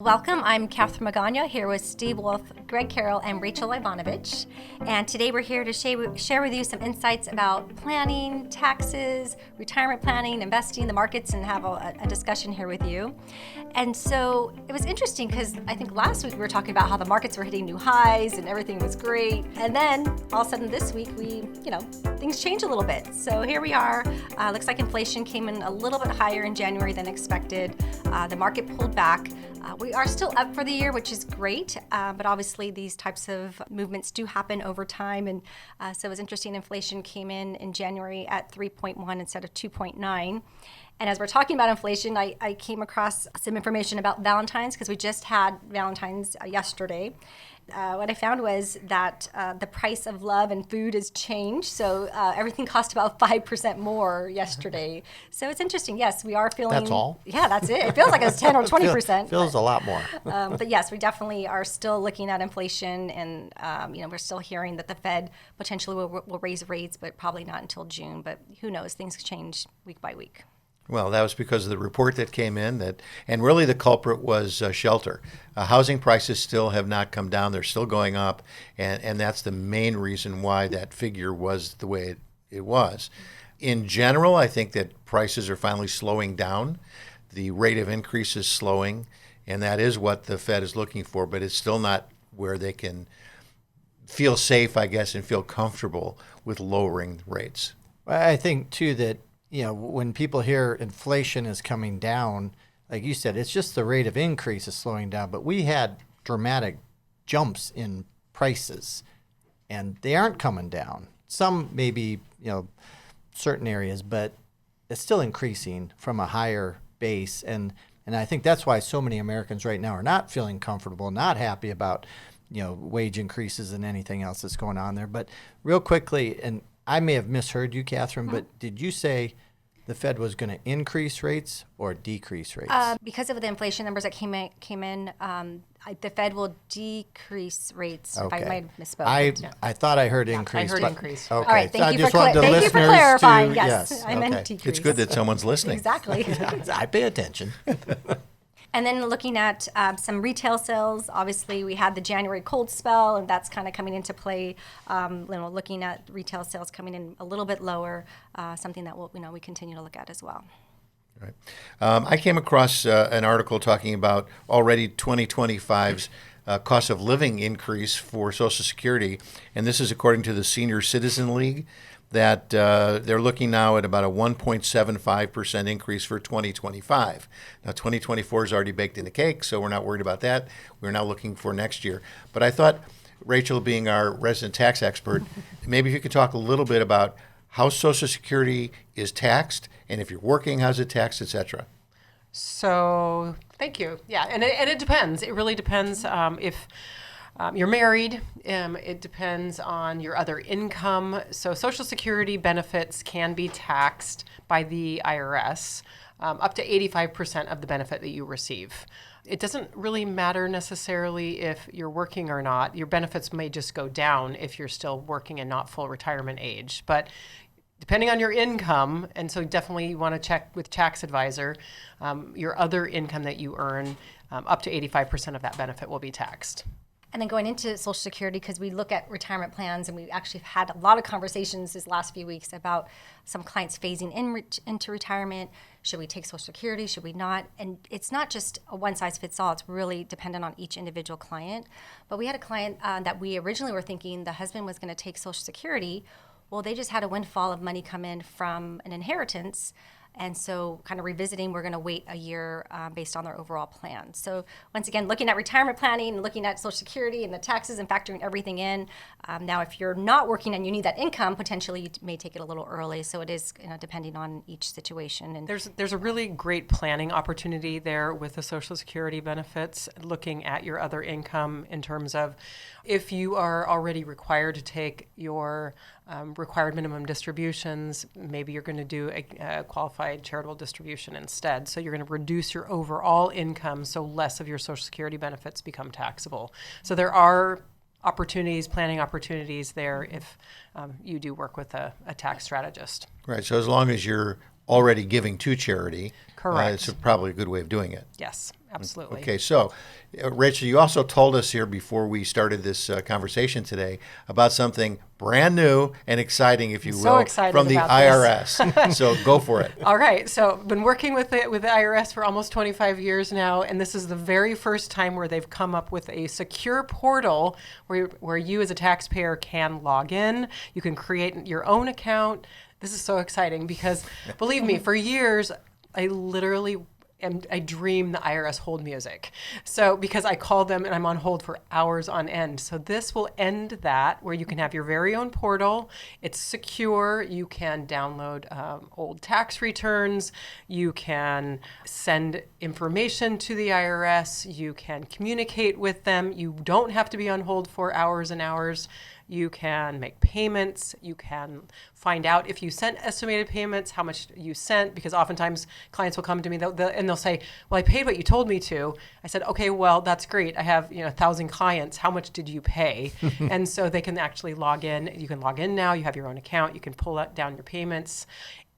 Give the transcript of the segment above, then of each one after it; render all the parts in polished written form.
Welcome, I'm Catherine Magana here with Steve Wolf, Greg Carroll, and Rachel Ivanovich. And today we're here to share with you some insights about planning, taxes, retirement planning, investing, the markets, and have a discussion here with you. And so it was interesting because I think last week we were talking about how the markets were hitting new highs and everything was great. And then all of a sudden this week things changed a little bit. So here we are. Looks like inflation came in a little bit higher in January than expected. The market pulled back. We are still up for the year, which is great, but obviously these types of movements do happen over time, and so it was interesting. Inflation came in January at 3.1 instead of 2.9. And as we're talking about inflation, I came across some information about Valentine's because we just had Valentine's yesterday. What I found was that the price of love and food has changed. So everything cost about 5% more yesterday. So it's interesting. Yes, we are feeling. That's all? Yeah, that's it. It feels like it's 10 or 20%. Feels a lot more. But yes, we definitely are still looking at inflation, and we're still hearing that the Fed potentially will raise rates, but probably not until June. But who knows? Things change week by week. Well, that was because of the report that came in, and really the culprit was shelter. Housing prices still have not come down. They're still going up, and that's the main reason why that figure was the way it was. In general, I think that prices are finally slowing down. The rate of increase is slowing, and that is what the Fed is looking for, but it's still not where they can feel safe, I guess, and feel comfortable with lowering rates. I think, too, that when people hear inflation is coming down, like you said, it's just the rate of increase is slowing down. But we had dramatic jumps in prices, and they aren't coming down. Some maybe, certain areas, but it's still increasing from a higher base. And I think that's why so many Americans right now are not feeling comfortable, not happy about, wage increases and anything else that's going on there. But real quickly, and I may have misheard you, Catherine, but did you say the Fed was going to increase rates or decrease rates? Because of the inflation numbers that came in, the Fed will decrease rates. Okay. If I might have misspoke. I thought I heard increase. I heard increase. Okay. All right, thank you for listeners clarifying. to- Yes, I meant okay. decrease. It's good that someone's listening. Exactly. I pay attention. And then looking at some retail sales, obviously we had the January cold spell, and that's kind of coming into play. Looking at retail sales coming in a little bit lower, something that we continue to look at as well. Right. I came across an article talking about already 2025's cost of living increase for Social Security, and this is according to the Senior Citizen League, that they're looking now at about a 1.75% increase for 2025. Now, 2024 is already baked in the cake, so we're not worried about that. We're now looking for next year. But I thought, Rachel, being our resident tax expert, maybe if you could talk a little bit about how Social Security is taxed, and if you're working, how's it taxed, et cetera. So, thank you. Yeah, and it depends. It really depends if you're married. It depends on your other income. So Social Security benefits can be taxed by the IRS up to 85% of the benefit that you receive. It doesn't really matter necessarily if you're working or not. Your benefits may just go down if you're still working and not full retirement age. But depending on your income, and so definitely you want to check with tax advisor, your other income that you earn, up to 85% of that benefit will be taxed. And then going into Social Security, because we look at retirement plans, and we actually had a lot of conversations this last few weeks about some clients phasing into retirement. Should we take Social Security? Should we not? And it's not just a one-size-fits-all. It's really dependent on each individual client. But we had a client that we originally were thinking the husband was going to take Social Security. Well, they just had a windfall of money come in from an inheritance. And so kind of revisiting, we're going to wait a year based on their overall plan. So once again, looking at retirement planning and looking at Social Security and the taxes and factoring everything in. Now, if you're not working and you need that income, potentially you may take it a little early. So it is depending on each situation. And There's a really great planning opportunity there with the Social Security benefits, looking at your other income in terms of if you are already required to take your required minimum distributions, maybe you're going to do a qualified charitable distribution instead. So you're going to reduce your overall income so less of your Social Security benefits become taxable. So there are planning opportunities there if you do work with a tax strategist. Right. So as long as you're already giving to charity, Correct. it's probably a good way of doing it. Yes, absolutely. Okay, so Rachel, you also told us here before we started this conversation today about something brand new and exciting, if you So will, excited from the about IRS. So go for it. All right, so I've been working with the IRS for almost 25 years now, and this is the very first time where they've come up with a secure portal where you as a taxpayer can log in. You can create your own account. This is so exciting because, believe me, for years, I dream the IRS hold music. So because I call them and I'm on hold for hours on end. So this will end that, where you can have your very own portal. It's secure. You can download old tax returns. You can send information to the IRS. You can communicate with them. You don't have to be on hold for hours and hours. You can make payments. You can find out if you sent estimated payments, how much you sent, because oftentimes clients will come to me and they'll say, well, I paid what you told me to. I said, okay, well, that's great. I have 1,000 clients. How much did you pay? And so they can actually log in. You can log in now. You have your own account. You can pull down your payments.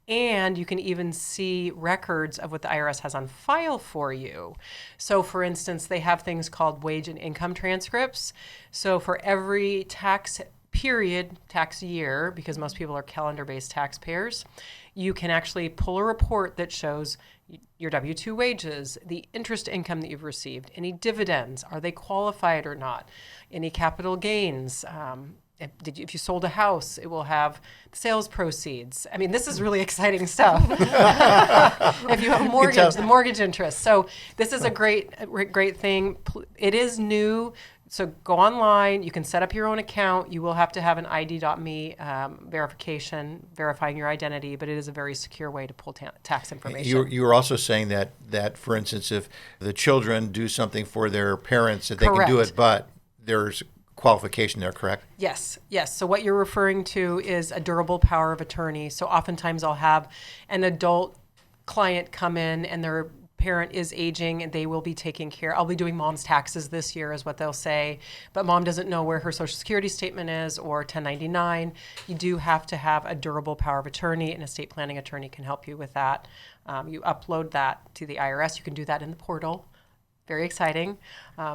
And you can even see records of what the IRS has on file for you. So for instance, they have things called wage and income transcripts. So for every tax period, tax year, because most people are calendar-based taxpayers, you can actually pull a report that shows your W-2 wages, the interest income that you've received, any dividends, are they qualified or not, any capital gains, if you sold a house, it will have sales proceeds. I mean, this is really exciting stuff. If you have a mortgage, the mortgage interest. So this is a great thing. It is new. So go online. You can set up your own account. You will have to have an ID.me verification, verifying your identity, but it is a very secure way to pull tax information. You were also saying that, for instance, if the children do something for their parents, that they Correct. can do it, but there's qualification there, correct? Yes. So what you're referring to is a durable power of attorney. So oftentimes I'll have an adult client come in and their parent is aging and they will be taking care. I'll be doing mom's taxes this year is what they'll say, but mom doesn't know where her Social Security statement is or 1099. You do have to have a durable power of attorney. An estate planning attorney can help you with that. You upload that to the IRS. You can do that in the portal. Very exciting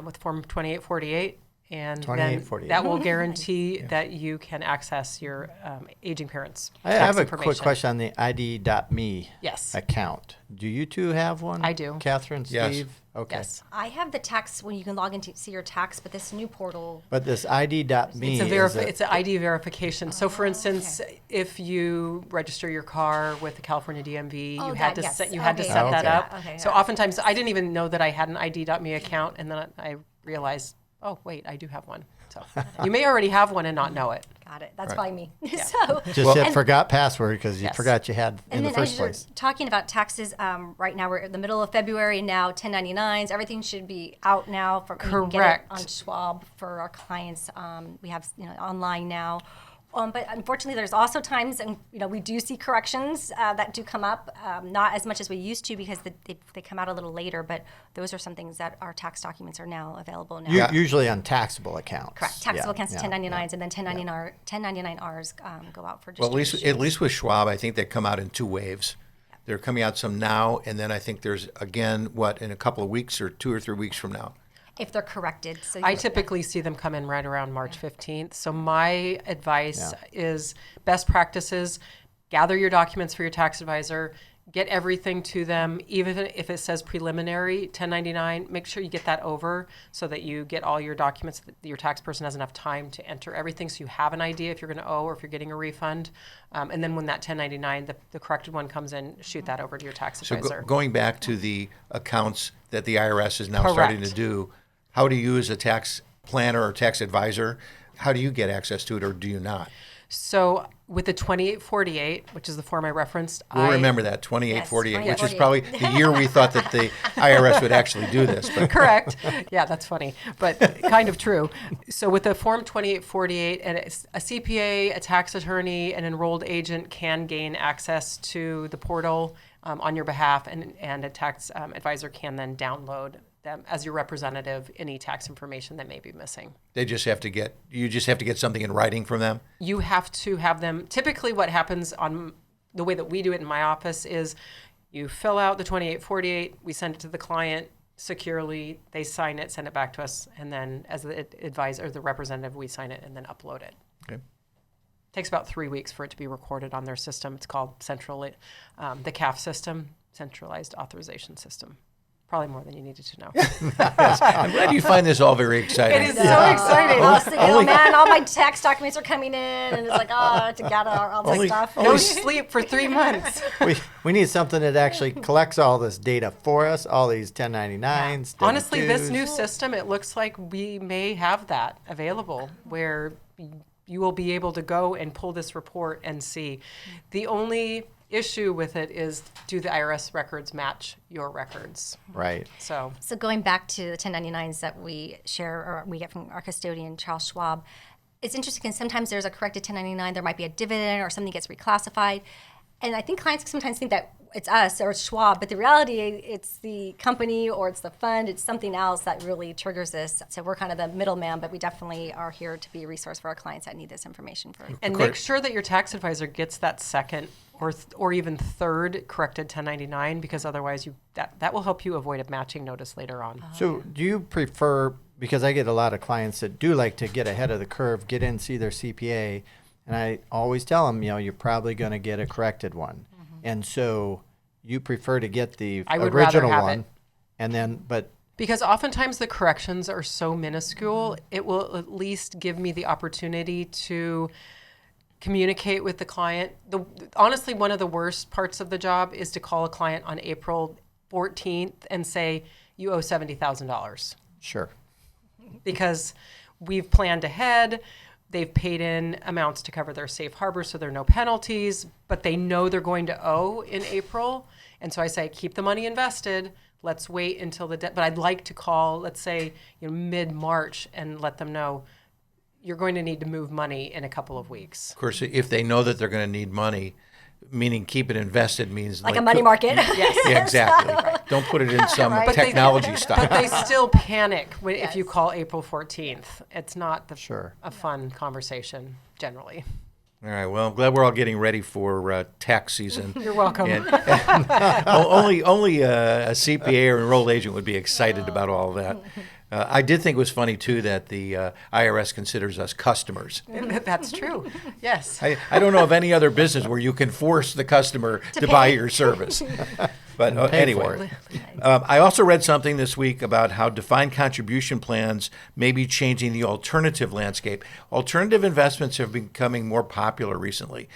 with Form 2848. And then that will guarantee that you can access your aging parents' I tax have a information. quick question on the ID.me Yes. account. Do you two have one? I do. Catherine, Yes. Steve? Okay. Yes. I have the tax when you can log in to see your tax, but this new portal. But this ID.me It's an ID verification. So, for instance, if you register your car with the California DMV, Oh, you had that, to yes. set that Okay. up. Okay, So yeah. oftentimes, I didn't even know that I had an ID.me account, and then I realized, oh wait, I do have one. So you may already have one and not know it. Got it. That's Right. by me. So just hit and- forgot password because you Yes. forgot you had in And the then first as you're place. talking about taxes, right now we're in the middle of February. Now 1099s, everything should be out now. You can get it Correct. on Schwab for our clients. We have online now. But unfortunately, there's also times, and we do see corrections that do come up, not as much as we used to because they come out a little later. But those are some things that our tax documents are now available now. Usually on taxable accounts. Correct. Taxable accounts, yeah, 1099s, and then 1099Rs go out for Well, distribution. at least with Schwab, I think they come out in two waves. They're coming out some now, and then I think there's again, in a couple of weeks or 2 or 3 weeks from now. If they're corrected. So I typically see them come in right around March 15th. So my advice is best practices, gather your documents for your tax advisor, get everything to them, even if it says preliminary 1099, make sure you get that over so that you get all your documents, that your tax person has enough time to enter everything so you have an idea if you're going to owe or if you're getting a refund. And then when that 1099, the corrected one comes in, shoot that over to your tax So advisor. going back to the accounts that the IRS is now starting to do, how do you as a tax planner or tax advisor, how do you get access to it or do you not? So with the 2848, which is the form I referenced, We'll remember that, 2848, Yes, which is probably the year we thought that the IRS would actually do this. But Correct. Yeah, that's funny, but kind of true. So with the Form 2848, and a CPA, a tax attorney, an enrolled agent can gain access to the portal on your behalf, and a tax advisor can then download them as your representative any tax information that may be missing. you just have to get something in writing from them? You have to have them. Typically what happens on the way that we do it in my office is you fill out the 2848, we send it to the client securely, they sign it, send it back to us, and then as the advisor or the representative, we sign it and then upload it. Okay. Takes about 3 weeks for it to be recorded on their system. It's called the CAF system, Centralized Authorization System. Probably more than you needed to know. Yes. I'm glad you find this all very exciting. It is so exciting. I was thinking, oh man, all my tax documents are coming in, and it's like, to gather all this stuff. No sleep for 3 months. We need something that actually collects all this data for us, all these 1099s. Honestly, this W-2s. new system, it looks like we may have that available where you will be able to go and pull this report and see. The only issue with it is, do the IRS records match your records? Right. So going back to the 1099s that we share or we get from our custodian, Charles Schwab, it's interesting because sometimes there's a corrected 1099, there might be a dividend or something gets reclassified. And I think clients sometimes think that it's us or it's Schwab, but the reality, it's the company or it's the fund, it's something else that really triggers this. So we're kind of the middleman, but we definitely are here to be a resource for our clients that need this information. And make sure that your tax advisor gets that second or even third corrected 1099, because otherwise that will help you avoid a matching notice later on. So do you prefer, because I get a lot of clients that do like to get ahead of the curve, get in, see their CPA, and I always tell them, you're probably going to get a corrected one. And so you prefer to get the original one, and then, but because oftentimes the corrections are so minuscule, it will at least give me the opportunity to communicate with the client. Honestly, one of the worst parts of the job is to call a client on April 14th and say, you owe $70,000. Sure. Because we've planned ahead. They've paid in amounts to cover their safe harbor, so there are no penalties, but they know they're going to owe in April. And so I say, keep the money invested. Let's wait until but I'd like to call, let's say, mid-March and let them know you're going to need to move money in a couple of weeks. Of course, if they know that they're going to need money, meaning keep it invested means like a money market. Yes. Yeah, exactly. Don't put it in some technology stock. But they still panic if you call April 14th. It's not a fun conversation generally. All right. Well, I'm glad we're all getting ready for tax season. You're welcome. And only a CPA or enrolled agent would be excited about all of that. I did think it was funny, too, that the IRS considers us customers. That's true. Yes. I don't know of any other business where you can force the customer to buy your service. But anyway, I also read something this week about how defined contribution plans may be changing the alternative landscape. Alternative investments have been becoming more popular recently.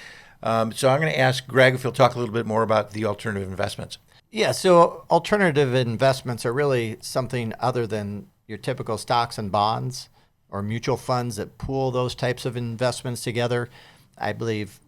So I'm going to ask Greg if he'll talk a little bit more about the alternative investments. Yeah, so alternative investments are really something other than your typical stocks and bonds or mutual funds that pool those types of investments together. I believe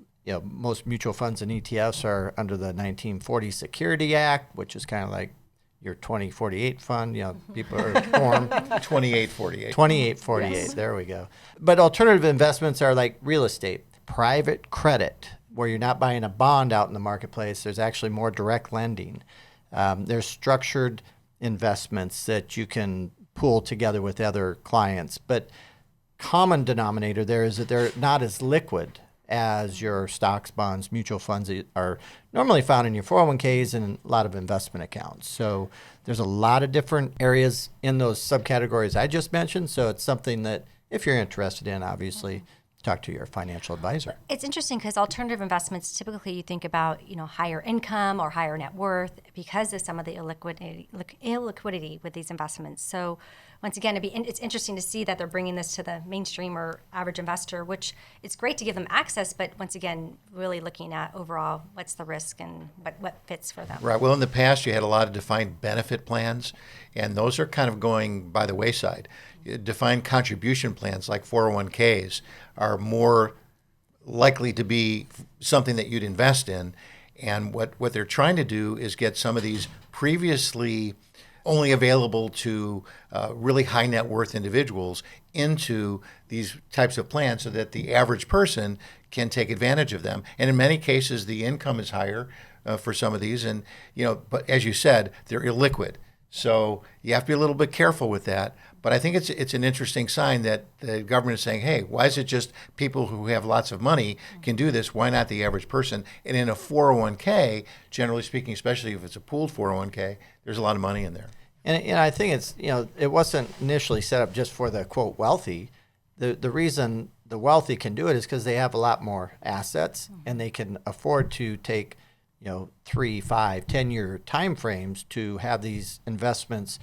most mutual funds and ETFs are under the 1940 Security Act, which is kind of like your 2048 fund. People are formed. 2848. 2848, Yes. There we go. But alternative investments are like real estate, private credit, where you're not buying a bond out in the marketplace. There's actually more direct lending. There's structured investments that you can pool together with other clients. But common denominator there is that they're not as liquid as your stocks, bonds, mutual funds that are normally found in your 401ks and a lot of investment accounts. So there's a lot of different areas in those subcategories I just mentioned. So it's something that if you're interested in, obviously, talk to your financial advisor. It's interesting because alternative investments, typically you think about, higher income or higher net worth because of some of the illiquidity with these investments. So once again, it's interesting to see that they're bringing this to the mainstream or average investor, which it's great to give them access, but once again, really looking at overall what's the risk and what fits for them. Right. Well, in the past, you had a lot of defined benefit plans, and those are kind of going by the wayside. Defined contribution plans like 401ks are more likely to be something that you'd invest in. And what they're trying to do is get some of these previously only available to really high net worth individuals into these types of plans so that the average person can take advantage of them. And in many cases, the income is higher for some of these. And, but as you said, they're illiquid. So you have to be a little bit careful with that. But I think it's an interesting sign that the government is saying, hey, why is it just people who have lots of money can do this? Why not the average person? And in a 401k, generally speaking, especially if it's a pooled 401k, there's a lot of money in there. And I think it's, it wasn't initially set up just for the, quote, wealthy. The reason the wealthy can do it is because they have a lot more assets and they can afford to take, 3, 5, 10-year time frames to have these investments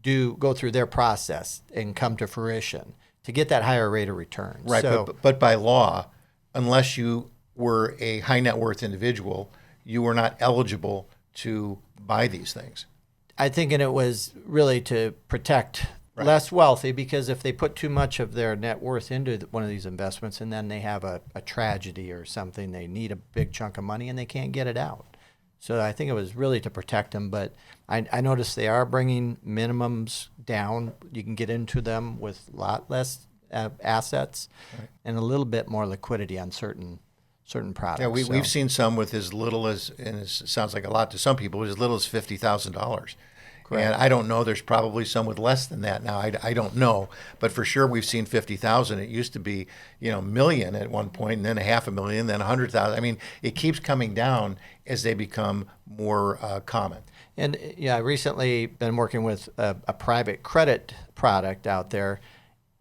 go through their process and come to fruition to get that higher rate of return. Right, So, but by law, unless you were a high net worth individual, you were not eligible to buy these things. I think it was really to protect less wealthy, because if they put too much of their net worth into one of these investments and then they have a tragedy or something, they need a big chunk of money and they can't get it out. So I think it was really to protect them. But I noticed they are bringing minimums down. You can get into them with a lot less assets and a little bit more liquidity on certain products. Yeah, we've seen some with as little as, and it sounds like a lot to some people, as little as $50,000. And I don't know. There's probably some with less than that now. I don't know, but for sure we've seen 50,000. It used to be, million at one point, and then $500,000, then 100,000. I mean, it keeps coming down as they become more common. And I recently been working with a private credit product out there,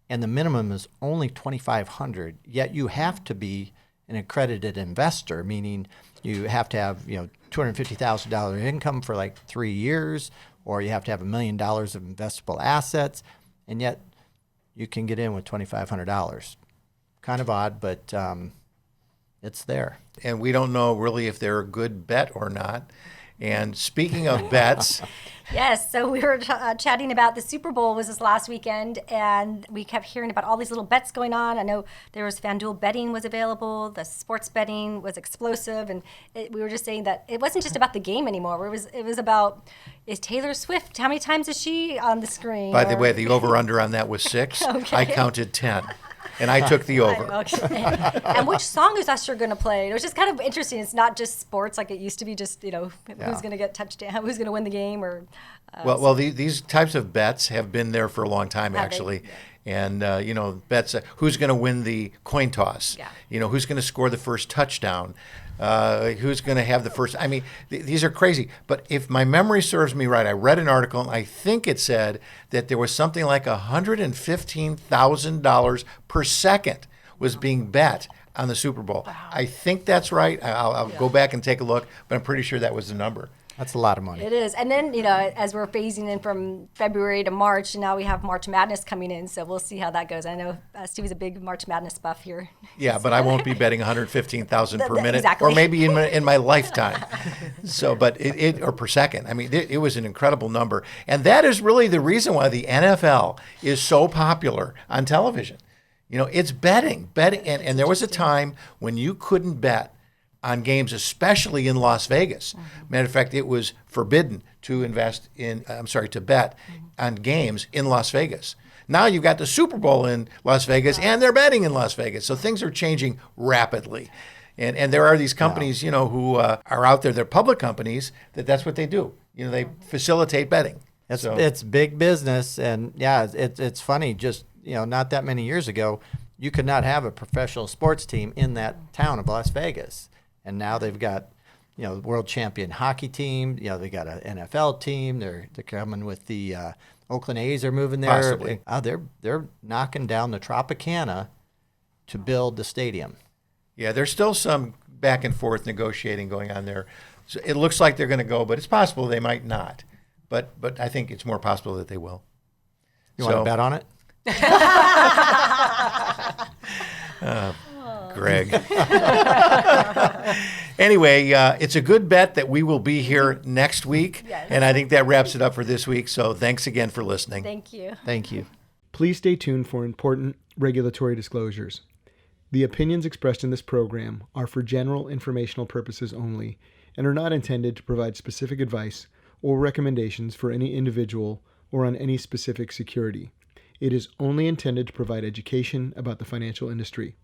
and the minimum is only $2,500. Yet you have to be an accredited investor, meaning you have to have $250,000 income for like 3 years, or you have to have $1 million of investable assets, and yet you can get in with $2,500. Kind of odd, but it's there. And we don't know really if they're a good bet or not. And speaking of bets, Yes, so we were chatting about the Super Bowl was this last weekend, and we kept hearing about all these little bets going on. I know there was FanDuel betting was available, the sports betting was explosive, and we were just saying that it wasn't just about the game anymore. It was about, is Taylor Swift, how many times is she on the screen? by the way, the over-under on that was 6. Okay. I counted 10, and I took the over. Okay. And which song is Usher going to play? It was just kind of interesting. It's not just sports like it used to be, just, who's going to get touchdown, who's going to win the game, or... Well, these types of bets have been there for a long time, actually. And, bets, who's going to win the coin toss? Yeah. Who's going to score the first touchdown? Who's going to have the first? I mean, these are crazy. But if my memory serves me right, I read an article, and I think it said that there was something like $115,000 per second was being bet on the Super Bowl. Wow. I think that's right. I'll go back and take a look, but I'm pretty sure that was the number. That's a lot of money. It is. And then, as we're phasing in from February to March, now we have March Madness coming in, so we'll see how that goes. I know Steve is a big March Madness buff here. Yeah, but I won't be betting $115,000 per minute, exactly. or maybe in my lifetime. So, but or per second. I mean, it was an incredible number, and that is really the reason why the NFL is so popular on television. It's betting, and there was a time when you couldn't bet on games, especially in Las Vegas. Matter of fact, it was forbidden to bet on games in Las Vegas. Now you've got the Super Bowl in Las Vegas, and they're betting in Las Vegas. So things are changing rapidly. And there are these companies, who are out there, they're public companies, that's what they do. They facilitate betting. It's big business, and it's funny, just, not that many years ago, you could not have a professional sports team in that town of Las Vegas. And now they've got, the world champion hockey team. They got an NFL team. They're coming with the Oakland A's are moving there. Possibly. They're knocking down the Tropicana to build the stadium. Yeah, there's still some back and forth negotiating going on there. So it looks like they're going to go, but it's possible they might not. But I think it's more possible that they will. You want to bet on it? Greg. Anyway, it's a good bet that we will be here next week. Yes. And I think that wraps it up for this week. So thanks again for listening. Thank you. Thank you. Please stay tuned for important regulatory disclosures. The opinions expressed in this program are for general informational purposes only and are not intended to provide specific advice or recommendations for any individual or on any specific security. It is only intended to provide education about the financial industry.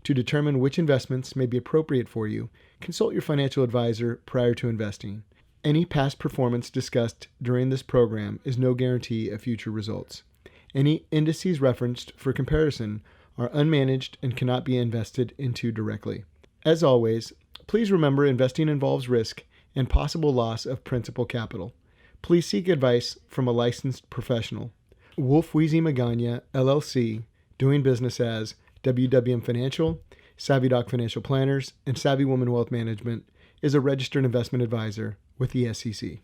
To determine which investments may be appropriate for you, consult your financial advisor prior to investing. Any past performance discussed during this program is no guarantee of future results. Any indices referenced for comparison are unmanaged and cannot be invested into directly. As always, please remember investing involves risk and possible loss of principal capital. Please seek advice from a licensed professional. Wolf Weezy Magana, LLC, doing business as WWM Financial, Savvy Doc Financial Planners, and Savvy Woman Wealth Management, is a registered investment advisor with the SEC.